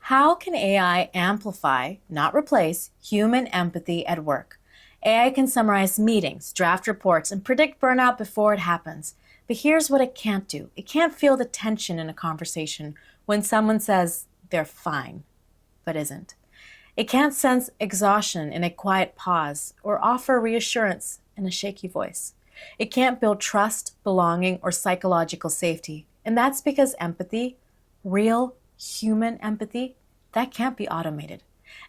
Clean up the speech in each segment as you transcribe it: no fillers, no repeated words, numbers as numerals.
How can AI amplify, not replace, human empathy at work? AI can summarize meetings, draft reports, and predict burnout before it happens. But here's what it can't do. It can't feel the tension in a conversation when someone says they're fine, but isn't. It can't sense exhaustion in a quiet pause or offer reassurance in a shaky voice. It can't build trust, belonging, or psychological safety. And that's because empathy, real human empathy, that can't be automated.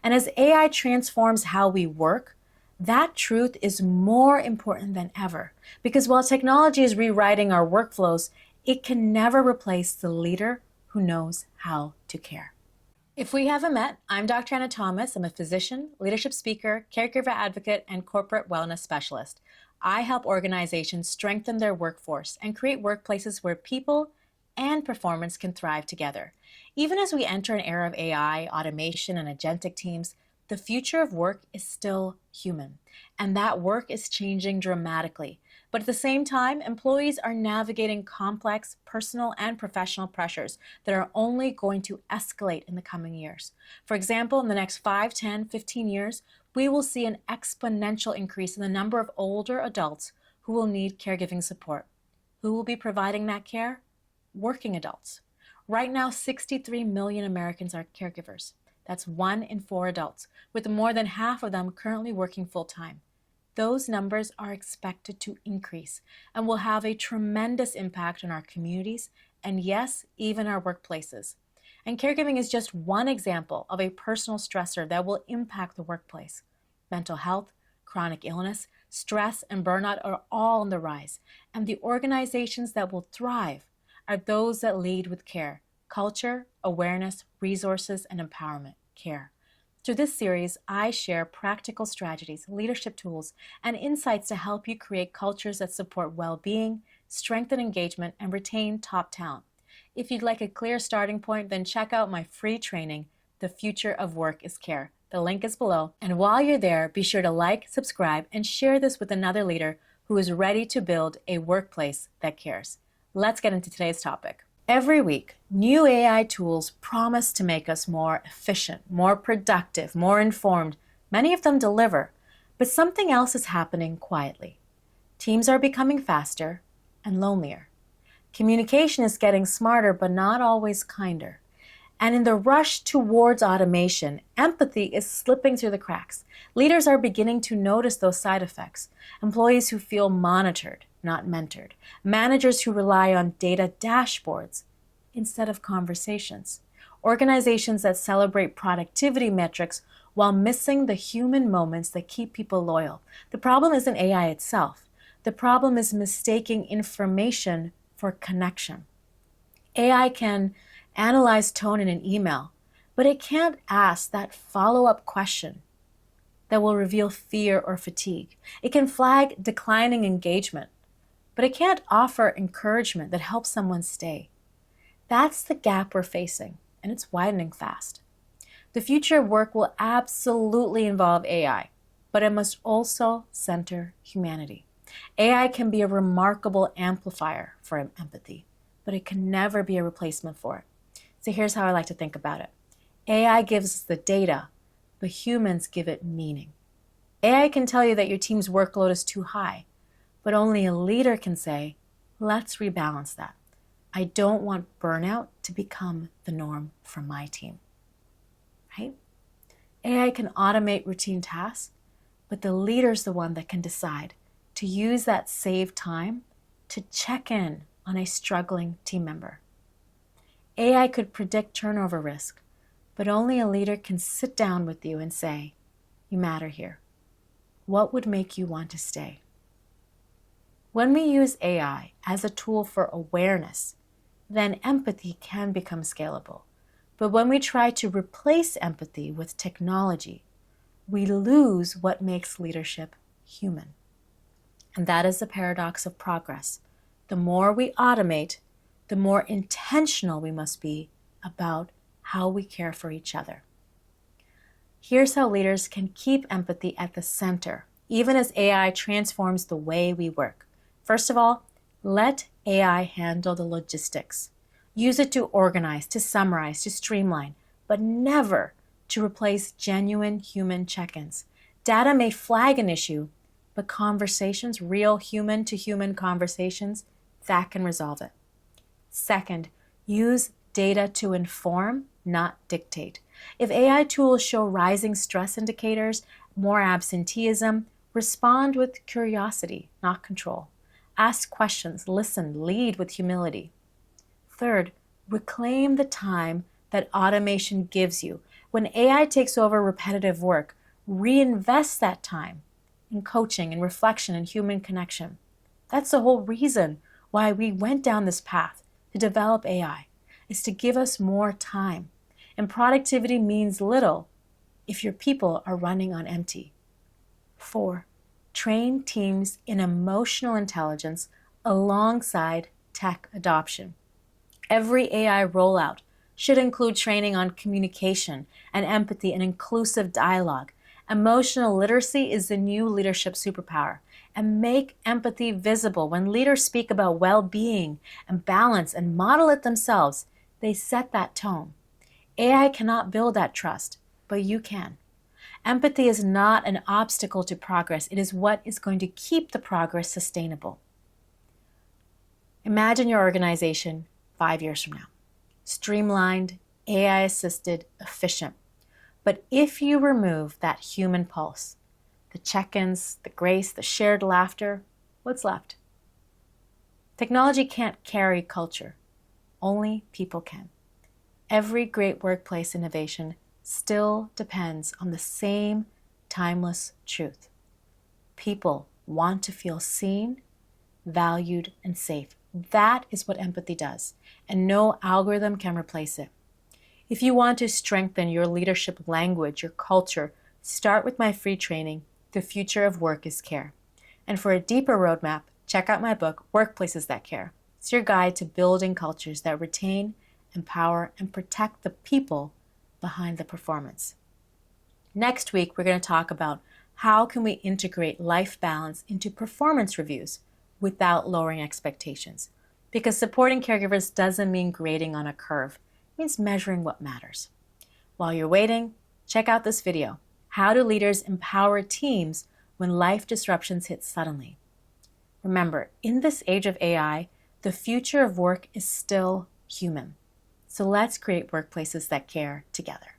And as AI transforms how we work, that truth is more important than ever. Because while technology is rewriting our workflows, it can never replace the leader who knows how to care. If we haven't met, I'm Dr. Anna Thomas. I'm a physician, leadership speaker, caregiver advocate, and corporate wellness specialist. I help organizations strengthen their workforce and create workplaces where people and performance can thrive together. Even as we enter an era of AI, automation, and agentic teams, the future of work is still human, and that work is changing dramatically. But at the same time, employees are navigating complex personal and professional pressures that are only going to escalate in the coming years. For example, in the next 5, 10, 15 years, we will see an exponential increase in the number of older adults who will need caregiving support. Who will be providing that care? Working adults. Right now, 63 million Americans are caregivers. That's 1 in 4 adults, with more than half of them currently working full-time. Those numbers are expected to increase and will have a tremendous impact on our communities and, yes, even our workplaces. And caregiving is just one example of a personal stressor that will impact the workplace. Mental health, chronic illness, stress, and burnout are all on the rise, and the organizations that will thrive are those that lead with care, culture, awareness, resources, and empowerment. Care. Through this series, I share practical strategies, leadership tools, and insights to help you create cultures that support well-being, strengthen engagement, and retain top talent. If you'd like a clear starting point, then check out my free training, The Future of Work is Care. The link is below. And while you're there, be sure to like, subscribe, and share this with another leader who is ready to build a workplace that cares. Let's get into today's topic. Every week, new AI tools promise to make us more efficient, more productive, more informed. Many of them deliver, but something else is happening quietly. Teams are becoming faster and lonelier. Communication is getting smarter, but not always kinder. And in the rush towards automation, empathy is slipping through the cracks. Leaders are beginning to notice those side effects. Employees who feel monitored, not mentored. Managers who rely on data dashboards instead of conversations. Organizations that celebrate productivity metrics while missing the human moments that keep people loyal. The problem isn't AI itself. The problem is mistaking information for connection. AI can analyze tone in an email, but it can't ask that follow-up question that will reveal fear or fatigue. It can flag declining engagement, but it can't offer encouragement that helps someone stay. That's the gap we're facing, and it's widening fast. The future of work will absolutely involve AI, but it must also center humanity. AI can be a remarkable amplifier for empathy, but it can never be a replacement for it. So here's how I like to think about it. AI gives us the data, but humans give it meaning. AI can tell you that your team's workload is too high, but only a leader can say, let's rebalance that. I don't want burnout to become the norm for my team. Right? AI can automate routine tasks, but the leader's the one that can decide to use that saved time to check in on a struggling team member. AI could predict turnover risk, but only a leader can sit down with you and say, you matter here. What would make you want to stay? When we use AI as a tool for awareness, then empathy can become scalable. But when we try to replace empathy with technology, we lose what makes leadership human. And that is the paradox of progress. The more we automate, the more intentional we must be about how we care for each other. Here's how leaders can keep empathy at the center, even as AI transforms the way we work. First of all, let AI handle the logistics. Use it to organize, to summarize, to streamline, but never to replace genuine human check-ins. Data may flag an issue, but conversations, real human-to-human conversations, that can resolve it. Second, use data to inform, not dictate. If AI tools show rising stress indicators, more absenteeism, respond with curiosity, not control. Ask questions, listen, lead with humility. Third, reclaim the time that automation gives you. When AI takes over repetitive work, reinvest that time in coaching and reflection and human connection. That's the whole reason why we went down this path to develop AI, is to give us more time. And productivity means little if your people are running on empty. 4, train teams in emotional intelligence alongside tech adoption. Every AI rollout should include training on communication and empathy and inclusive dialogue. Emotional literacy is the new leadership superpower. And make empathy visible. When leaders speak about well-being and balance and model it themselves, they set that tone. AI cannot build that trust, but you can. Empathy is not an obstacle to progress. It is what is going to keep the progress sustainable. Imagine your organization 5 years from now. Streamlined, AI-assisted, efficient. But if you remove that human pulse, the check-ins, the grace, the shared laughter, what's left? Technology can't carry culture. Only people can. Every great workplace innovation still depends on the same timeless truth. People want to feel seen, valued, and safe. That is what empathy does, and no algorithm can replace it. If you want to strengthen your leadership language, your culture, start with my free training, The Future of Work is Care. And for a deeper roadmap, check out my book, Workplaces That Care. It's your guide to building cultures that retain, empower, and protect the people behind the performance. Next week, we're going to talk about how can we integrate life balance into performance reviews without lowering expectations. Because supporting caregivers doesn't mean grading on a curve. It means measuring what matters. While you're waiting, check out this video. How do leaders empower teams when life disruptions hit suddenly? Remember, in this age of AI, the future of work is still human. So let's create workplaces that care together.